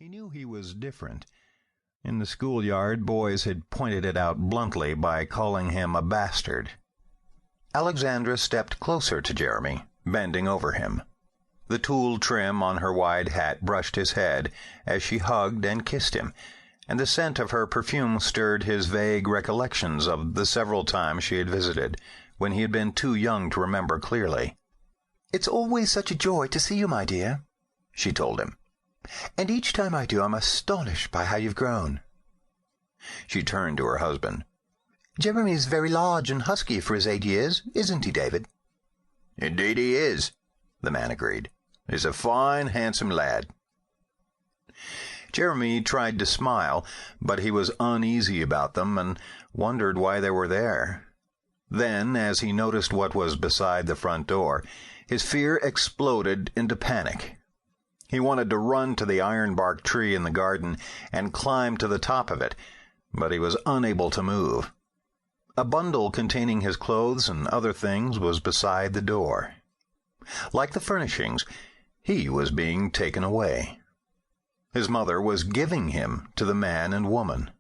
He knew he was different. In the schoolyard, boys had pointed it out bluntly by calling him a bastard. Alexandra stepped closer to Jeremy, bending over him. The tulle trim on her wide hat brushed his head as she hugged and kissed him, and the scent of her perfume stirred his vague recollections of the several times she had visited, when he had been too young to remember clearly. "It's always such a joy to see you, my dear," she told him. "And each time I do, I'm astonished by how you've grown." She turned to her husband. "Jeremy's very large and husky for his 8 years, isn't he, David?" "Indeed he is," the man agreed. "He's a fine, handsome lad." Jeremy tried to smile, but he was uneasy about them and wondered why they were there. Then, as he noticed what was beside the front door, his fear exploded into panic. He wanted to run to the ironbark tree in the garden and climb to the top of it, but he was unable to move. A bundle containing his clothes and other things was beside the door. Like the furnishings, he was being taken away. His mother was giving him to the man and woman.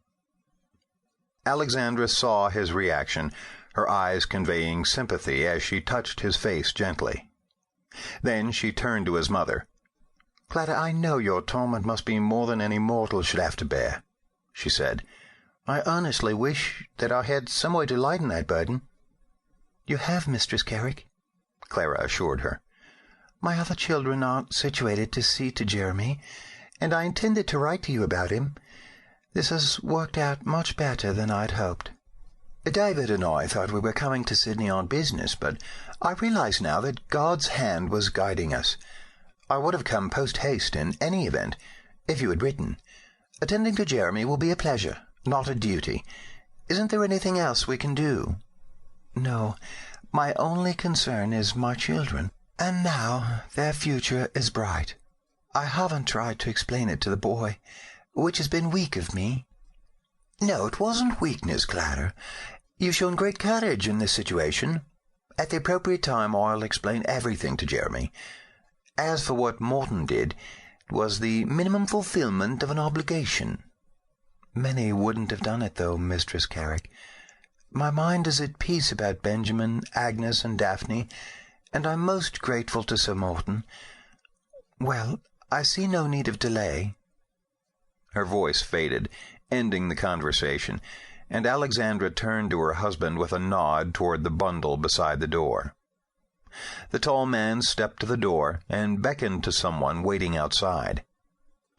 Alexandra saw his reaction, her eyes conveying sympathy as she touched his face gently. Then she turned to his mother. "Clara, I know your torment must be more than any mortal should have to bear," she said. "I earnestly wish that I had some way to lighten that burden." "You have, Mistress Kerrick," Clara assured her. "My other children aren't situated to see to Jeremy, and I intended to write to you about him. This has worked out much better than I'd hoped. David and I thought we were coming to Sydney on business, but I realize now that God's hand was guiding us. I would have come post-haste in any event, if you had written. Attending to Jeremy will be a pleasure, not a duty. Isn't there anything else we can do?" "No. My only concern is my children, and now their future is bright. I haven't tried to explain it to the boy, which has been weak of me." "No, it wasn't weakness, Clara. You've shown great courage in this situation. At the appropriate time I'll explain everything to Jeremy. As for what Morton did, it was the minimum fulfillment of an obligation." "Many wouldn't have done it, though, Mistress Kerrick. My mind is at peace about Benjamin, Agnes, and Daphne, and I'm most grateful to Sir Morton. Well, I see no need of delay." Her voice faded, ending the conversation, and Alexandra turned to her husband with a nod toward the bundle beside the door. The tall man stepped to the door and beckoned to someone waiting outside.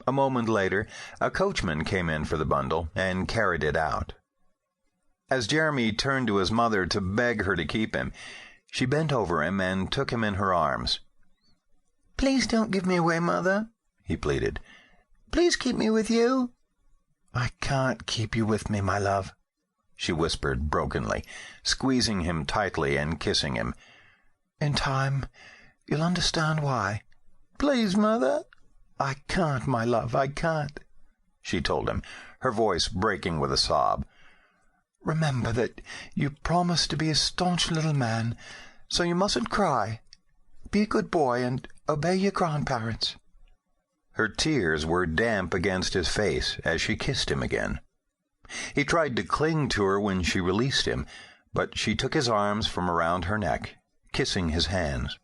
A moment later, a coachman came in for the bundle and carried it out. As Jeremy turned to his mother to beg her to keep him, she bent over him and took him in her arms. "Please don't give me away, Mother," he pleaded. "Please keep me with you." "I can't keep you with me, my love," she whispered brokenly, squeezing him tightly and kissing him. "In time, you'll understand why." "Please, Mother." "I can't, my love, I can't," she told him, her voice breaking with a sob. "Remember that you promised to be a staunch little man, so you mustn't cry. Be a good boy and obey your grandparents." Her tears were damp against his face as she kissed him again. He tried to cling to her when she released him, but she took his arms from around her neck, kissing his hands.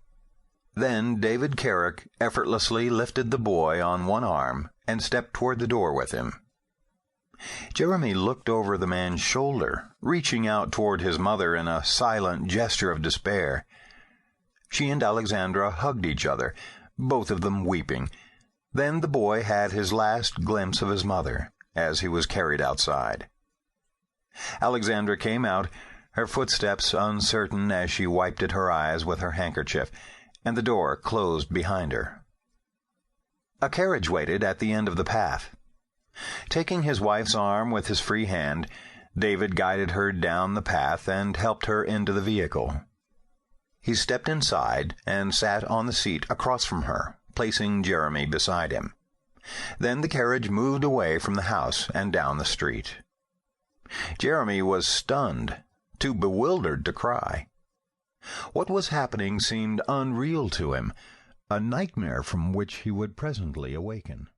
Then David Kerrick effortlessly lifted the boy on one arm and stepped toward the door with him. Jeremy looked over the man's shoulder, reaching out toward his mother in a silent gesture of despair. She and Alexandra hugged each other, both of them weeping. Then the boy had his last glimpse of his mother as he was carried outside. Alexandra came out, her footsteps uncertain as she wiped at her eyes with her handkerchief, and the door closed behind her. A carriage waited at the end of the path. Taking his wife's arm with his free hand, David guided her down the path and helped her into the vehicle. He stepped inside and sat on the seat across from her, placing Jeremy beside him. Then the carriage moved away from the house and down the street. Jeremy was stunned, too bewildered to cry. What was happening seemed unreal to him, a nightmare from which he would presently awaken.